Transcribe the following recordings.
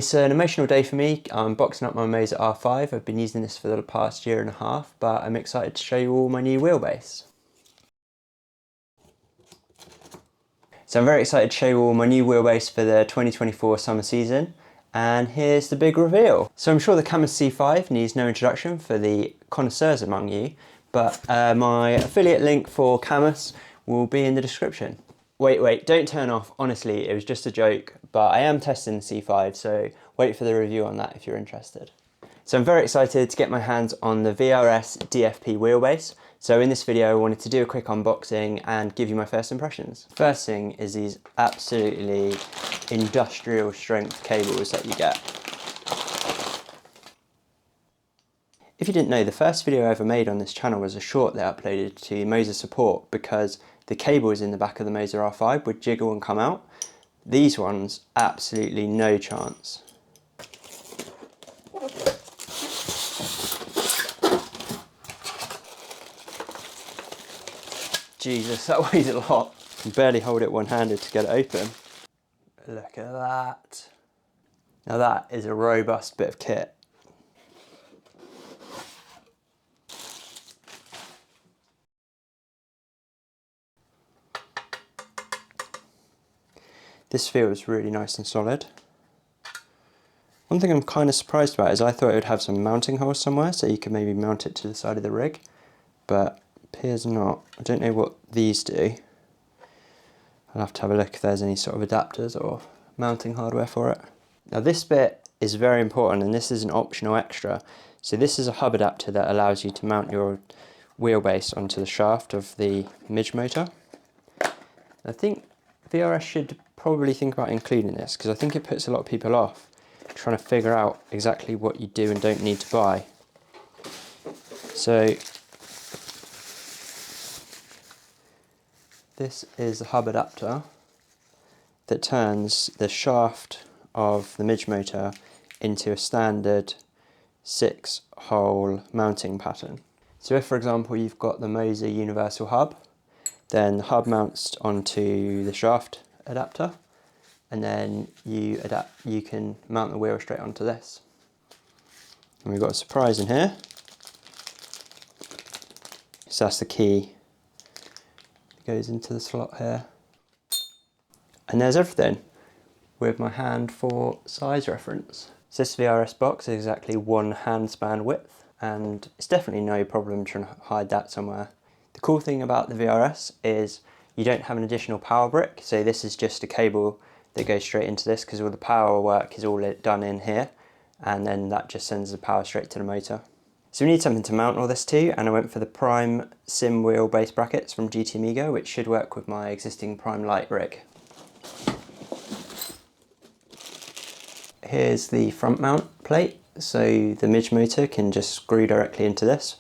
It's an emotional day for me. I'm boxing up my Moser R5. I've been using this for the past year and a half, but I'm excited to show you all my new wheelbase. So I'm very excited to show you all my new wheelbase for the 2024 summer season. And here's the big reveal. So I'm sure the Camus C5 needs no introduction for the connoisseurs among you, but my affiliate link for Camus will be in the description. Wait, don't turn off. Honestly, it was just a joke, but I am testing the C5, so wait for the review on that if you're interested. So I'm very excited to get my hands on the VRS DFP Wheelbase. So in this video, I wanted to do a quick unboxing and give you my first impressions. First thing is these absolutely industrial strength cables that you get. If you didn't know, the first video I ever made on this channel was a short that I uploaded to Moser support because the cables in the back of the Moser R5 would jiggle and come out. These ones, absolutely no chance. Jesus, that weighs a lot. I can barely hold it one-handed to get it open. Look at that. Now that is a robust bit of kit. This feels really nice and solid. One thing I'm kind of surprised about is I thought it would have some mounting holes somewhere so you could maybe mount it to the side of the rig, but appears not. I don't know what these do. I'll have to have a look if there's any sort of adapters or mounting hardware for it. Now this bit is very important, and this is an optional extra. So this is a hub adapter that allows you to mount your wheelbase onto the shaft of the midge motor. I think VRS should probably think about including this because I think it puts a lot of people off trying to figure out exactly what you do and don't need to buy. So this is a hub adapter that turns the shaft of the midge motor into a standard 6-hole mounting pattern. So if, for example, you've got the Moser universal hub, then the hub mounts onto the shaft adapter, and then you can mount the wheel straight onto this. And we've got a surprise in here. So that's the key. It goes into the slot here. And there's everything with my hand for size reference. So this VRS box is exactly 1 handspan width, and it's definitely no problem trying to hide that somewhere. The cool thing about the VRS is you don't have an additional power brick, so this is just a cable that goes straight into this because all the power work is all done in here, and then that just sends the power straight to the motor. So we need something to mount all this to, and I went for the Prime Sim wheelbase brackets from GT Amigo, which should work with my existing Prime Lite rig. Here's the front mount plate, so the midge motor can just screw directly into this.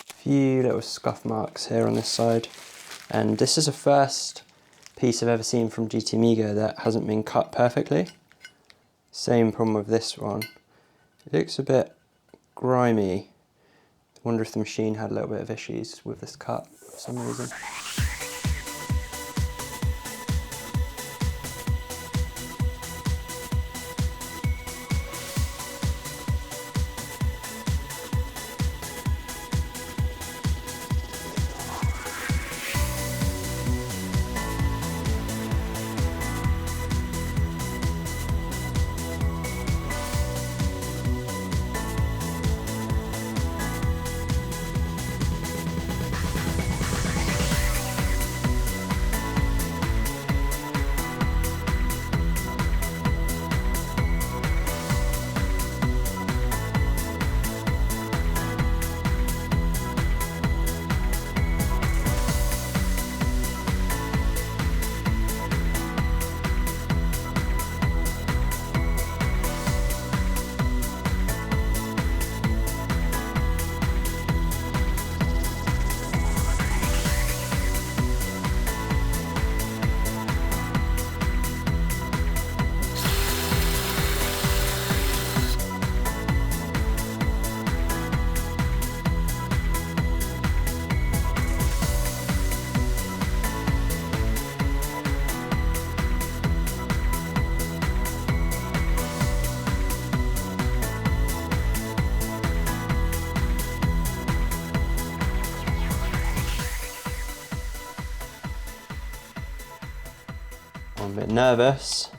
A few little scuff marks here on this side, and this is the first piece I've ever seen from GT Amigo that hasn't been cut perfectly. Same problem with this one. It looks a bit grimy. I wonder if the machine had a little bit of issues with this cut for some reason. nervous.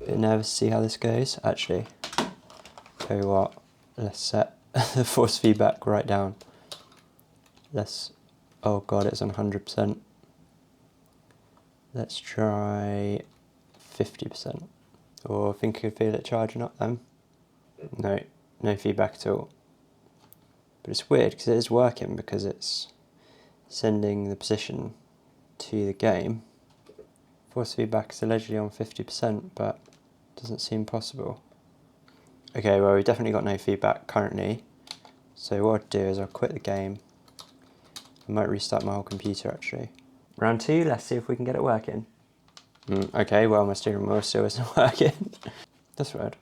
A bit nervous to see how this goes. Actually, tell you what, let's set the force feedback right down. Oh god, it's on 100%. Let's try 50%. Or I think I can feel it charging up then. No, no feedback at all. But it's weird because it is working, because it's sending the position to the game. Force feedback is allegedly on 50%, but it doesn't seem possible. Okay, well, we've definitely got no feedback currently. So what I'll do is I'll quit the game. I might restart my whole computer actually. Round 2, let's see if we can get it working. Okay, well, my steering wheel still isn't working. That's weird.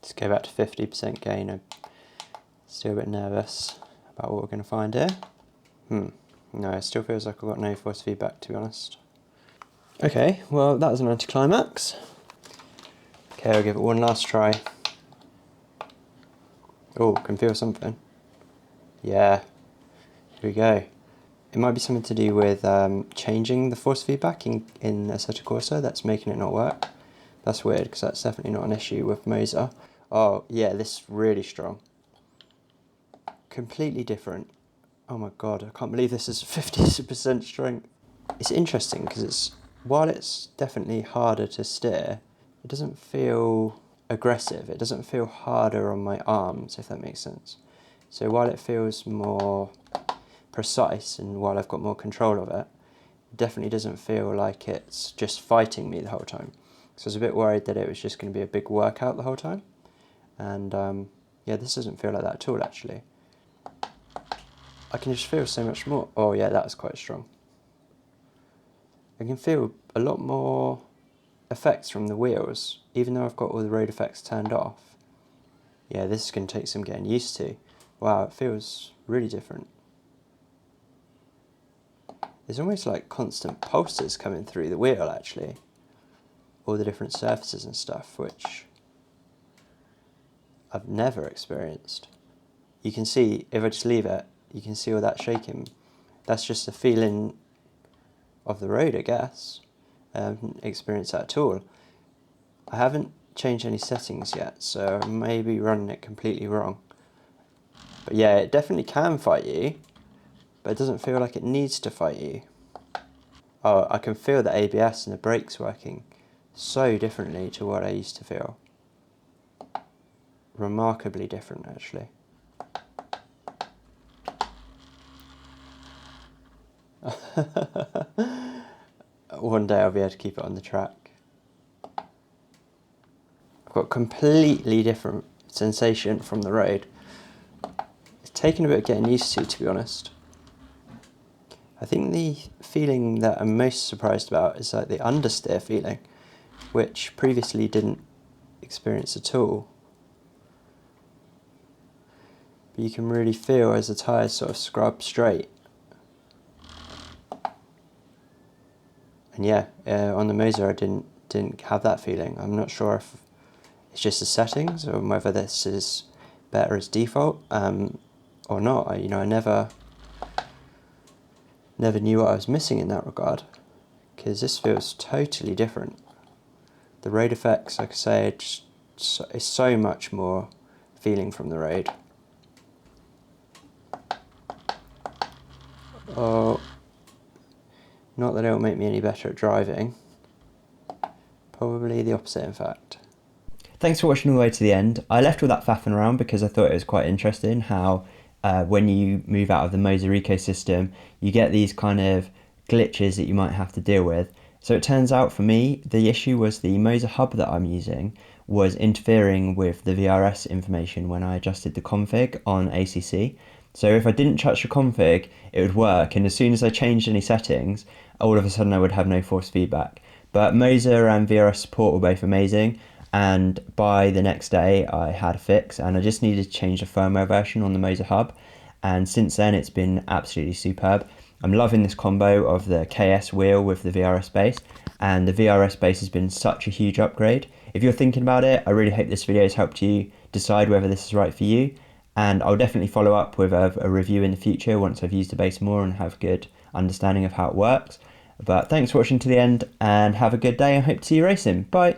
Let's go back to 50% gain. I'm still a bit nervous about what we're going to find here. No, it still feels like I've got no force feedback, to be honest. Okay, well, that was an anticlimax. Okay, I'll give it one last try. Oh, can feel something. Yeah, here we go. It might be something to do with changing the force feedback in Assetto Corsa that's making it not work. That's weird, because that's definitely not an issue with Moser. Oh, yeah, this is really strong. Completely different. Oh my god, I can't believe this is 50% strength. It's interesting because while it's definitely harder to steer, it doesn't feel aggressive. It doesn't feel harder on my arms, if that makes sense. So while it feels more precise and while I've got more control of it, it definitely doesn't feel like it's just fighting me the whole time. So I was a bit worried that it was just going to be a big workout the whole time. And yeah, this doesn't feel like that at all actually. I can just feel so much more. Oh yeah, that was quite strong. I can feel a lot more effects from the wheels, even though I've got all the road effects turned off. Yeah, this is going to take some getting used to. Wow, it feels really different. There's almost like constant pulses coming through the wheel actually. All the different surfaces and stuff, which I've never experienced. You can see, if I just leave it, you can see all that shaking. That's just the feeling of the road, I guess. I haven't experienced that at all. I haven't changed any settings yet, so I may be running it completely wrong. But yeah, it definitely can fight you, but it doesn't feel like it needs to fight you. Oh, I can feel the ABS and the brakes working so differently to what I used to feel. Remarkably different, actually. One day I'll be able to keep it on the track. I've got completely different sensation from the road. It's taken a bit of getting used to be honest. I think the feeling that I'm most surprised about is like the understeer feeling, which previously didn't experience at all. But you can really feel as the tyres sort of scrub straight. And yeah, on the Moser I didn't have that feeling. I'm not sure if it's just the settings or whether this is better as default or not. I never knew what I was missing in that regard, because this feels totally different. The road effects, like I say, is so much more feeling from the road. Oh, not that it'll make me any better at driving. Probably the opposite, in fact. Thanks for watching all the way to the end. I left all that faffing around because I thought it was quite interesting how when you move out of the Moser ecosystem, you get these kind of glitches that you might have to deal with. So it turns out for me, the issue was the Moser hub that I'm using was interfering with the VRS information when I adjusted the config on ACC. So if I didn't touch the config, it would work, and as soon as I changed any settings, all of a sudden I would have no force feedback. But Moser and VRS support were both amazing, and by the next day I had a fix, and I just needed to change the firmware version on the Moser hub, and since then it's been absolutely superb. I'm loving this combo of the KS wheel with the VRS base, and the VRS base has been such a huge upgrade. If you're thinking about it, I really hope this video has helped you decide whether this is right for you, and I'll definitely follow up with a review in the future once I've used the base more and have a good understanding of how it works. But thanks for watching to the end, and have a good day. I hope to see you racing. Bye.